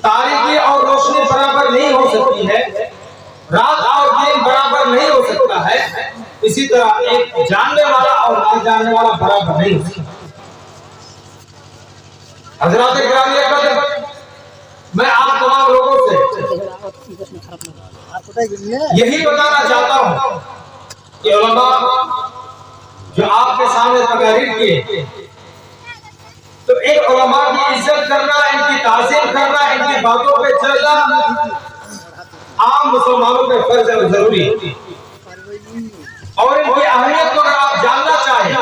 तारीकी और रोशनी बराबर नहीं हो सकती है, रात और दिन बराबर नहीं हो सकता है, इसी तरह एक जानने वाला और ना जानने वाला बराबर नहीं हो सकता। हज़रात गिरामी कदर, मैं आप तमाम लोगों से यही बताना चाहता हूं कि उलमा जो आपके सामने तकरीर किए, तो एक उलमा की इज्जत करना, इनकी ताज़ीम करना, इनकी बातों पे चलना आम मुसलमानों पे फर्ज है, जरूरी है। और इनकी अहमियत को अगर आप जानना चाहें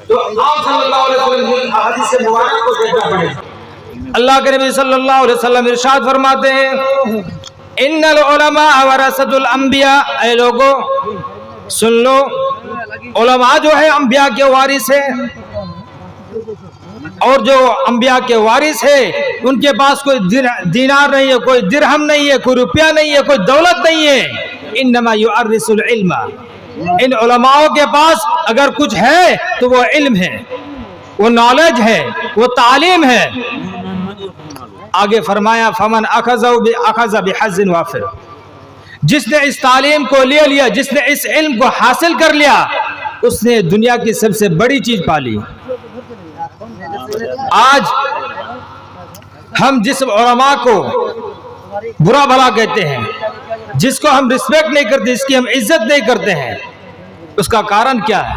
तो आप सल्लल्लाहु अलैहि वसल्लम की हदीस से मुबारक को देखना पड़ेगा। अल्लाह के नबी सल्लल्लाहु अलैहि वसल्लम इरशाद फरमाते हैं, इन्नल उलमा वरसतुल अंबिया, ऐ लोगों सुन लो, उलमा जो है अंबिया के वारिस है, और जो अंबिया के वारिस है उनके पास कोई दीनार नहीं है, कोई दिरहम नहीं है, कोई रुपया नहीं है, कोई दौलत नहीं है। इन्नमा युअर्रिसुल इल्मा, इन उलमाओं के पास अगर कुछ है तो वो इल्म है, वो नॉलेज है, वो तालीम है। आगे फरमाया, फमन अखज़ बिहज़्ज़िन वाफिर, जिसने इस तालीम को ले लिया, जिसने इस इल्म को हासिल कर लिया, उसने दुनिया की सबसे बड़ी चीज पाली। आज हम जिस उलमा को बुरा भला कहते हैं, जिसको हम रिस्पेक्ट नहीं करते, जिसकी हम इज्जत नहीं करते हैं, उसका कारण क्या है?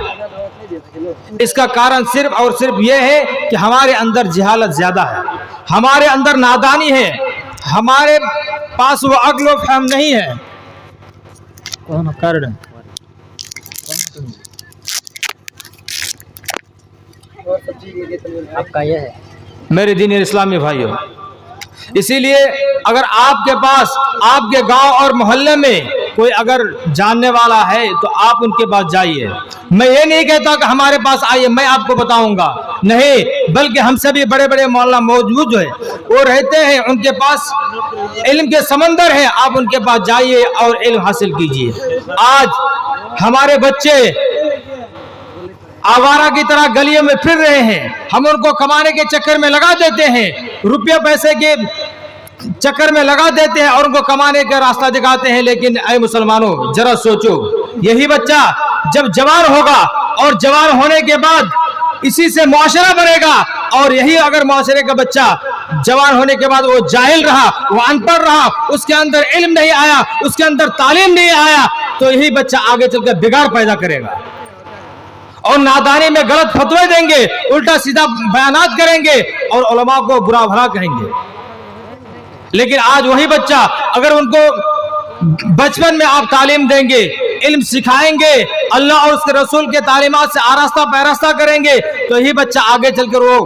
इसका कारण सिर्फ और सिर्फ यह है कि हमारे अंदर जहालत ज्यादा है, हमारे अंदर नादानी है, हमारे पास वो अक्ल व फहम नहीं है। आपका यह है मेरे दीन इस्लामी भाइयों, इसीलिए अगर आपके पास आपके गांव और मोहल्ले में कोई अगर जानने वाला है तो आप उनके पास जाइए। मैं ये नहीं कहता कि हमारे पास आइए मैं आपको बताऊंगा, नहीं, बल्कि हमसे भी बड़े बड़े मौलाना मौजूद जो है वो रहते हैं, उनके पास इल्म के समंदर है, आप उनके पास जाइए और इल्म हासिल कीजिए। आज हमारे बच्चे आवारा की तरह गलियों में फिर रहे हैं, हम उनको कमाने के चक्कर में लगा देते हैं, रुपये पैसे के चक्कर में लगा देते हैं और उनको कमाने का रास्ता दिखाते हैं। लेकिन ऐ मुसलमानों, जरा सोचो, यही बच्चा जब जवान होगा और जवान होने के बाद इसी से मुआशरा बनेगा, और यही अगर मुआशरे का बच्चा जवान होने के बाद वो जाहिल रहा, वो अनपढ़ रहा, उसके अंदर इल्म नहीं आया, उसके अंदर तालीम नहीं आया, तो यही बच्चा आगे चलकर बिगाड़ पैदा करेगा और नादानी में गलत फतवे देंगे, उल्टा सीधा बयानात करेंगे और उलमा को बुरा भला कहेंगे। लेकिन आज वही बच्चा अगर उनको बचपन में आप तालीम देंगे, इल्म सिखाएंगे, अल्लाह और उसके रसूल के तालीमात से आरास्ता पैरास्ता करेंगे, तो यही बच्चा आगे चलकर वो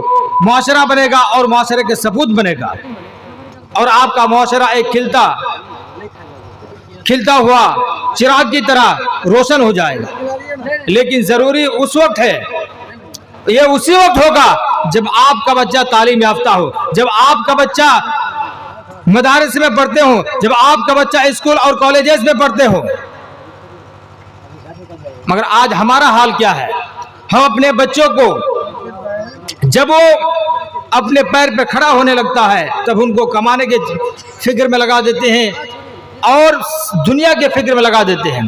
मुआशरा बनेगा और मुआशरे के सपूत बनेगा, और आपका मुआशरा एक खिलता हुआ चिराग की तरह रोशन हो जाएगा। लेकिन जरूरी उस वक्त है, ये उसी वक्त होगा जब आपका बच्चा तालीम याफ्ता हो, जब आपका बच्चा मदारिस में पढ़ते हो, जब आपका बच्चा स्कूल और कॉलेजेस में पढ़ते हो। मगर आज हमारा हाल क्या है? हम अपने बच्चों को जब वो अपने पैर पे खड़ा होने लगता है तब उनको कमाने के फिक्र में लगा देते हैं और दुनिया के फिक्र में लगा देते हैं,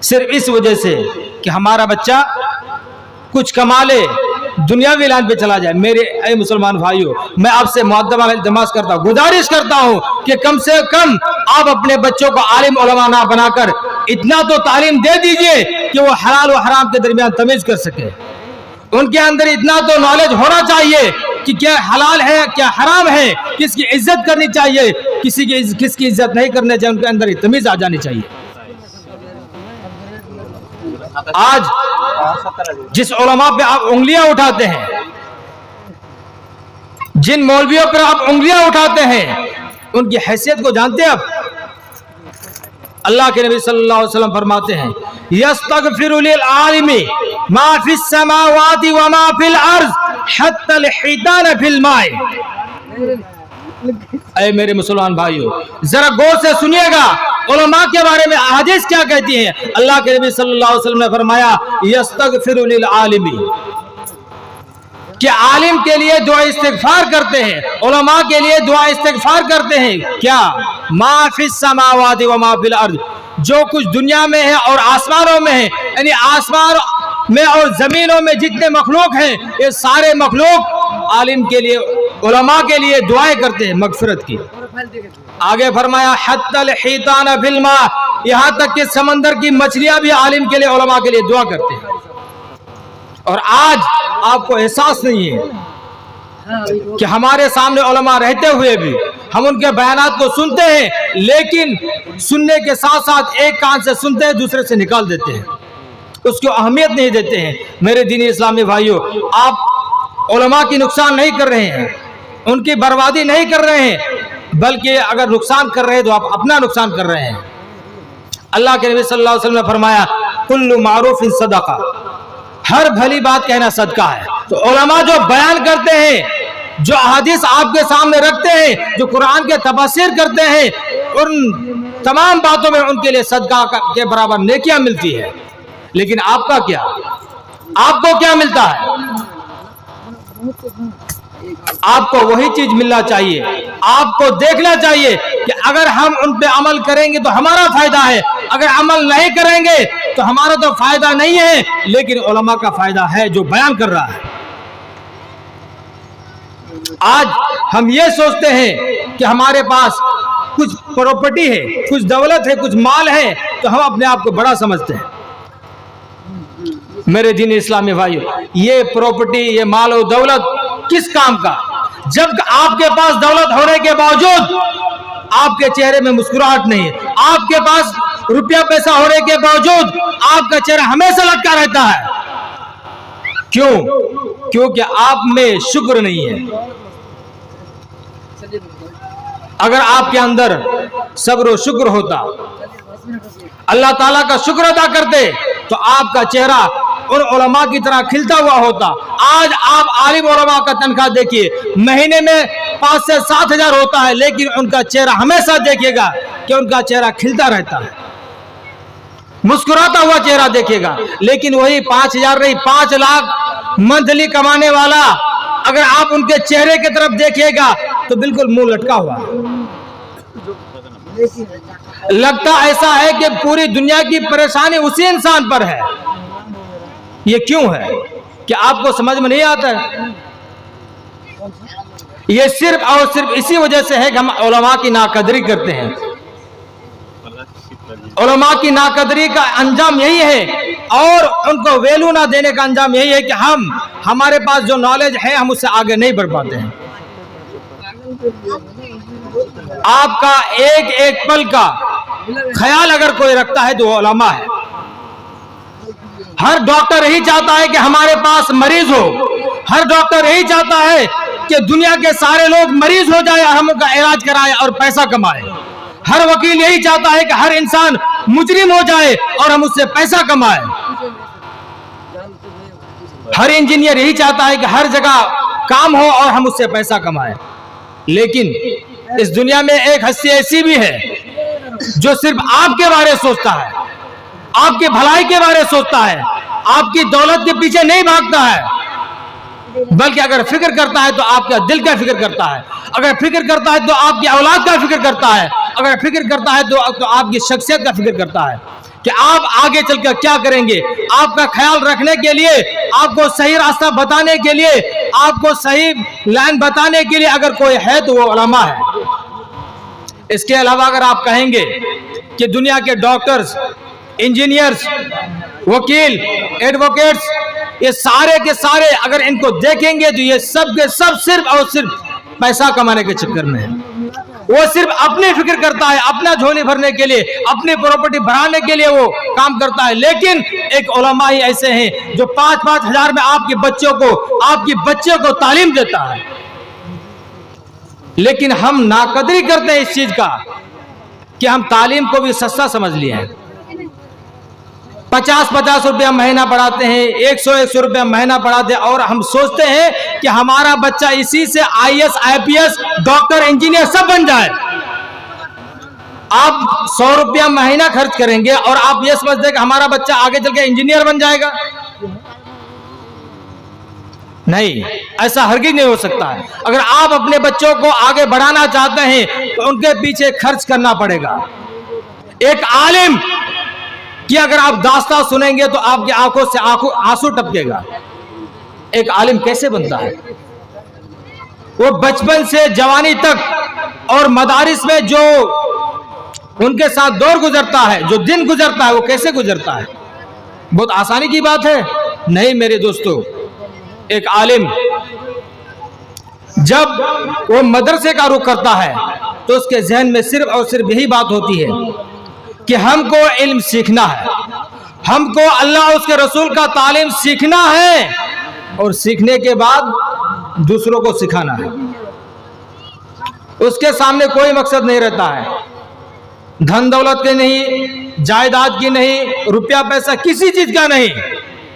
सिर्फ इस वजह से कि हमारा बच्चा कुछ कमा ले, दुनियावी लाइन पे चला जाए। मेरे ऐ मुसलमान भाइयों, मैं आपसे मुअद्दबा इल्तिमास करता हूँ, गुजारिश करता हूँ कि कम से कम आप अपने बच्चों को आलिम उलमा ना बनाकर इतना तो तालीम दे दीजिए कि वो हलाल और हराम के दरमियान तमीज कर सके। उनके अंदर इतना तो नॉलेज होना चाहिए कि क्या हलाल है, क्या हराम है, किसकी इज्जत करनी चाहिए, किसकी इज्जत नहीं करनी चाहिए, उनके अंदर तमीज आ जानी चाहिए। आज जिस उलमा पे आप उंगलियां उठाते हैं, जिन मौलवियों पर आप उंगलियां उठाते हैं, उनकी हैसियत को जानते हैं आप? अल्लाह के नबी सल्लल्लाहु अलैहि वसल्लम फरमाते हैं, यस्तगफिरु लिल आलिमी मा फिस समावाति व मा फिल अर्ज़ हत्ता अल हितान फिल माए। ऐ मेरे मुसलमान भाइयों, जरा गौर से सुनिएगा उलमा के बारे में हदीस क्या कहती है। अल्लाह के नबी सल्लल्लाहु अलैहि वसल्लम ने फरमाया, यस्तगफिरु लिल आलिमी, कि आलिम के लिए दुआ इस्तिगफार करते हैं, उलमा के लिए दुआ इस्तिगफार करते हैं। क्या मा फिस समावाति व मा फिल अर्द, जो कुछ दुनिया में है और आसमानों में है, यानी आसमान में और जमीनों में जितने मखलूक हैं, ये सारे मखलूक आलिम के लिए, उलमा के लिए दुआएं करते हैं मगफिरत की। आगे फरमाया हत्तल हितान फिल मा, यहाँ तक कि समंदर की मछलियां भी आलिम के लिए, उलमा के लिए दुआ करते हैं। और आज आपको एहसास नहीं है कि हमारे सामने उलमा रहते हुए भी हम उनके बयानात को सुनते हैं, लेकिन सुनने के साथ साथ एक कान से सुनते हैं, दूसरे से निकाल देते हैं, उसको अहमियत नहीं देते हैं। मेरे दीनी इस्लामी भाइयों, आप उलमा की नुकसान नहीं कर रहे हैं, उनकी बर्बादी नहीं कर रहे हैं, बल्कि अगर नुकसान कर रहे हैं तो आप अपना नुकसान कर रहे हैं। अल्लाह के नबी सल्लल्लाहु अलैहि वसल्लम ने फरमाया कुल्लु मारूफिन सदका, हर भली बात कहना सदका है। तो उलमा जो बयान करते हैं, जो हदीस आपके सामने रखते हैं, जो कुरान के तफसीर करते हैं, उन तमाम बातों में उनके लिए सदका के बराबर नेकियां मिलती है। लेकिन आपका क्या, आपको क्या मिलता है? आपको वही चीज मिलना चाहिए। आपको देखना चाहिए कि अगर हम उन पे अमल करेंगे तो हमारा फायदा है, अगर अमल नहीं करेंगे तो हमारा तो फायदा नहीं है, लेकिन उलमा का फायदा है जो बयान कर रहा है। आज हम ये सोचते हैं कि हमारे पास कुछ प्रॉपर्टी है, कुछ दौलत है, कुछ माल है, तो हम अपने आप को बड़ा समझते हैं। मेरे दीन इस्लामी भाइयों, ये प्रॉपर्टी, ये माल और दौलत किस काम का, जब आपके पास दौलत होने के बावजूद आपके चेहरे में मुस्कुराहट नहीं है, आपके पास रुपया पैसा होने के बावजूद आपका चेहरा हमेशा लटका रहता है। क्यों? क्योंकि आप में शुक्र नहीं है। अगर आपके अंदर सब्र और शुक्र होता, अल्लाह ताला का शुक्र अदा करते, तो आपका चेहरा उन उलमा की तरह खिलता हुआ होता। आज आप आलिम उलमा का तनख्वाह देखिए, महीने में 5 से 7 हजार होता है, लेकिन उनका चेहरा हमेशा देखिएगा कि उनका चेहरा खिलता रहता है, मुस्कुराता हुआ चेहरा देखिएगा। लेकिन वही 5 हजार नहीं, 5 लाख मंथली कमाने वाला, अगर आप उनके चेहरे की तरफ देखिएगा तो बिल्कुल मुंह लटका हुआ, लगता ऐसा है कि पूरी दुनिया की परेशानी उसी इंसान पर है। ये क्यों है कि आपको समझ में नहीं आता है? ये सिर्फ और सिर्फ इसी वजह से है कि हम उलमा की नाकदरी करते हैं। उलमा की नाकदरी का अंजाम यही है, और उनको वैल्यू ना देने का अंजाम यही है कि हमारे पास जो नॉलेज है हम उससे आगे नहीं बढ़ पाते हैं। आपका एक एक पल का ख्याल अगर कोई रखता है तो वो उलमा है। हर डॉक्टर यही चाहता है कि हमारे पास मरीज हो, हर डॉक्टर यही चाहता है कि दुनिया के सारे लोग मरीज हो जाए, हम उनका इलाज कराए और पैसा कमाए। हर वकील यही चाहता है कि हर इंसान मुजरिम हो जाए और हम उससे पैसा कमाए। हर इंजीनियर यही चाहता है कि हर जगह काम हो और हम उससे पैसा कमाए। लेकिन इस दुनिया में एक हस्ती ऐसी भी है जो सिर्फ आपके बारे में सोचता है, आपके भलाई के बारे में सोचता है, आपकी दौलत के पीछे नहीं भागता है, बल्कि अगर फिक्र करता है तो आपका दिल का फिक्र करता है, अगर फिक्र करता है तो आपकी औलाद का फिक्र करता है, अगर फिक्र करता है तो आपकी शख्सियत का फिक्र करता है कि आप आगे चलकर क्या करेंगे। आपका ख्याल रखने के लिए, आपको सही रास्ता बताने के लिए, आपको सही लाइन बताने के लिए अगर कोई है तो वो उलमा है। इसके अलावा अगर आप कहेंगे कि दुनिया के डॉक्टर्स, इंजीनियर्स, वकील, एडवोकेट्स, ये सारे के सारे अगर इनको देखेंगे तो ये सब के सब सिर्फ और सिर्फ पैसा कमाने के चक्कर में है। वो सिर्फ अपनी फिक्र करता है, अपना झोली भरने के लिए, अपनी प्रॉपर्टी बढ़ाने के लिए वो काम करता है। लेकिन एक उलमा ही ऐसे हैं जो 5-5 हजार में आपके बच्चे को तालीम देता है। लेकिन हम नाकदरी करते हैं इस चीज का कि हम तालीम को भी सस्ता समझ लिए हैं। 50-50 रुपया महीना पढ़ाते हैं, 100-100 रुपया महीना पढ़ाते हैं, और हम सोचते हैं कि हमारा बच्चा इसी से IAS, IPS, डॉक्टर, इंजीनियर सब बन जाए। आप 100 रुपया महीना खर्च करेंगे और आप ये समझते हैं कि हमारा बच्चा आगे चल के इंजीनियर बन जाएगा। नहीं, ऐसा हरगिज नहीं हो सकता है। अगर आप अपने बच्चों को आगे बढ़ाना चाहते हैं तो उनके पीछे खर्च करना पड़ेगा। एक आलिम कि अगर आप दास्तान सुनेंगे तो आपकी आंखों से आंसू टपकेगा। एक आलिम कैसे बनता है? वो बचपन से जवानी तक और मदारिस में जो उनके साथ दौर गुजरता है, जो दिन गुजरता है, वो कैसे गुजरता है? बहुत आसानी की बात है? नहीं मेरे दोस्तों। एक आलिम जब वो मदरसे का रुख करता है तो उसके जहन में सिर्फ और सिर्फ यही बात होती है कि हमको इल्म सीखना है, हमको अल्लाह उसके रसूल का तालीम सीखना है और सीखने के बाद दूसरों को सिखाना है। उसके सामने कोई मकसद नहीं रहता है, धन दौलत के नहीं, जायदाद की नहीं, रुपया पैसा किसी चीज का नहीं,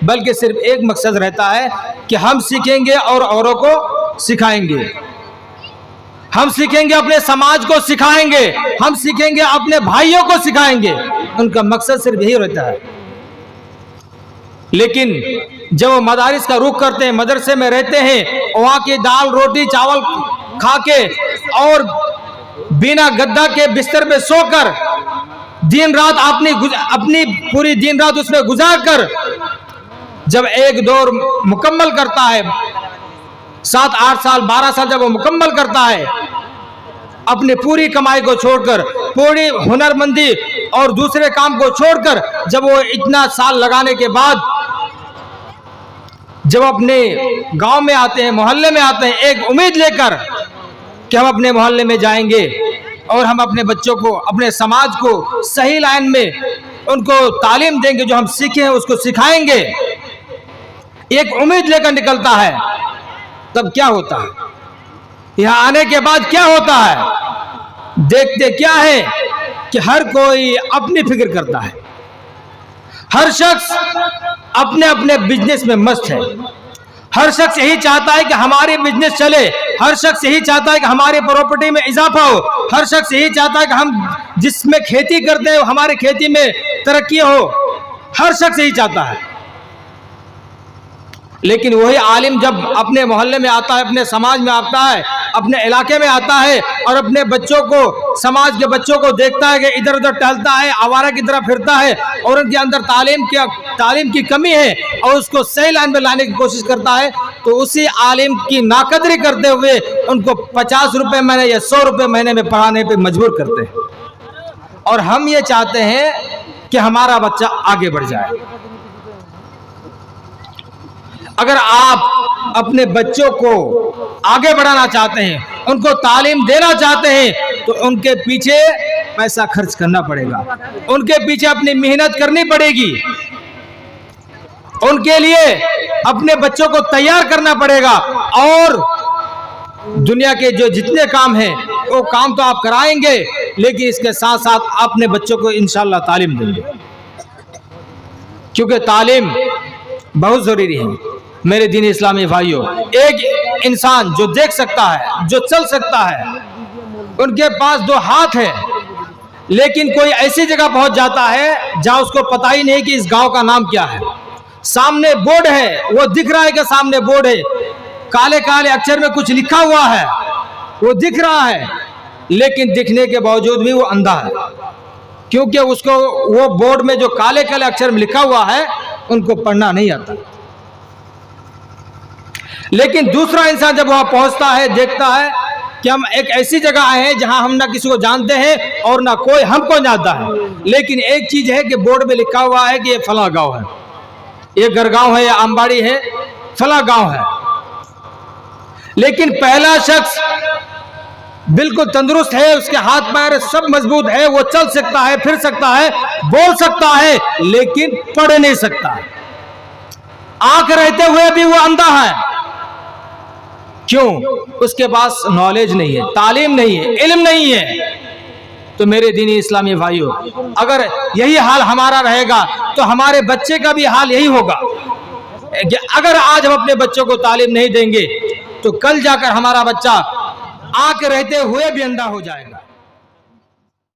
बल्कि सिर्फ एक मकसद रहता है कि हम सीखेंगे और औरों को सिखाएंगे। हम सीखेंगे, अपने समाज को सिखाएंगे, हम सीखेंगे, अपने भाइयों को सिखाएंगे। उनका मकसद सिर्फ यही रहता है। लेकिन जब वो मदारिस का रुख करते हैं, मदरसे में रहते हैं, वहाँ की दाल रोटी चावल खा के और बिना गद्दा के बिस्तर पे सोकर दिन रात अपनी पूरी दिन रात उसमें गुजार कर जब एक दौर मुकम्मल करता है, 7, 8 साल 12 साल जब वो मुकम्मल करता है, अपनी पूरी कमाई को छोड़कर, पूरी हुनरमंदी और दूसरे काम को छोड़कर, जब वो इतना साल लगाने के बाद जब अपने गांव में आते हैं, मोहल्ले में आते हैं, एक उम्मीद लेकर कि हम अपने मोहल्ले में जाएंगे और हम अपने बच्चों को, अपने समाज को सही लाइन में उनको तालीम देंगे, जो हम सीखे हैं उसको सिखाएंगे, एक उम्मीद लेकर निकलता है, तब क्या होता है? यहां आने के बाद क्या होता है? देखते क्या है कि हर कोई अपनी फिक्र करता है, हर शख्स अपने अपने बिजनेस में मस्त है, हर शख्स यही चाहता है कि हमारी बिजनेस चले, हर शख्स यही चाहता है कि हमारी प्रॉपर्टी में इजाफा हो, हर शख्स यही चाहता है कि हम जिसमें खेती करते हैं हमारी खेती में तरक्की हो, हर शख्स यही चाहता है। लेकिन वही आलिम जब अपने मोहल्ले में आता है, अपने समाज में आता है, अपने इलाके में आता है और अपने बच्चों को, समाज के बच्चों को देखता है कि इधर उधर टहलता है, आवारा की तरह फिरता है और उनके अंदर तालीम की कमी है और उसको सही लाइन में लाने की कोशिश करता है, तो उसी आलिम की नाकदरी करते हुए उनको 50 रुपये महीने या 100 रुपये महीने में पढ़ाने पर मजबूर करते हैं। और हम ये चाहते हैं कि हमारा बच्चा आगे बढ़ जाए। अगर आप अपने बच्चों को आगे बढ़ाना चाहते हैं, उनको तालीम देना चाहते हैं, तो उनके पीछे पैसा खर्च करना पड़ेगा, उनके पीछे अपनी मेहनत करनी पड़ेगी, उनके लिए अपने बच्चों को तैयार करना पड़ेगा। और दुनिया के जो जितने काम हैं वो काम तो आप कराएंगे, लेकिन इसके साथ साथ अपने बच्चों को इंशाअल्लाह तालीम देंगे, क्योंकि तालीम बहुत जरूरी है। मेरे दीनी इस्लामी भाइयों, एक इंसान जो देख सकता है, जो चल सकता है, उनके पास 2 हाथ है, लेकिन कोई ऐसी जगह पहुंच जाता है जहां उसको पता ही नहीं कि इस गांव का नाम क्या है। सामने बोर्ड है, वो दिख रहा है कि सामने बोर्ड है, काले काले अक्षर में कुछ लिखा हुआ है, वो दिख रहा है, लेकिन दिखने के बावजूद भी वो अंधा है, क्योंकि उसको वो बोर्ड में जो काले काले अक्षर में लिखा हुआ है उनको पढ़ना नहीं आता। लेकिन दूसरा इंसान जब वहां पहुंचता है, देखता है कि हम एक ऐसी जगह आए हैं जहां हम ना किसी को जानते हैं और ना कोई हमको जानता है, लेकिन एक चीज है कि बोर्ड में लिखा हुआ है कि ये फला गांव है, ये गरगांव है, ये आमबाड़ी है, फला गांव है। लेकिन पहला शख्स बिल्कुल तंदुरुस्त है, उसके हाथ पैर सब मजबूत है, वो चल सकता है, फिर सकता है, बोल सकता है, लेकिन पढ़ नहीं सकता। आंख रहते हुए भी वो अंधा है। क्यों? उसके पास नॉलेज नहीं है, तालीम नहीं है, इल्म नहीं है। तो मेरे दीनी इस्लामी भाइयों, अगर यही हाल हमारा रहेगा तो हमारे बच्चे का भी हाल यही होगा। अगर आज हम अपने बच्चों को तालीम नहीं देंगे तो कल जाकर हमारा बच्चा आंख रहते हुए भी अंधा हो जाएगा।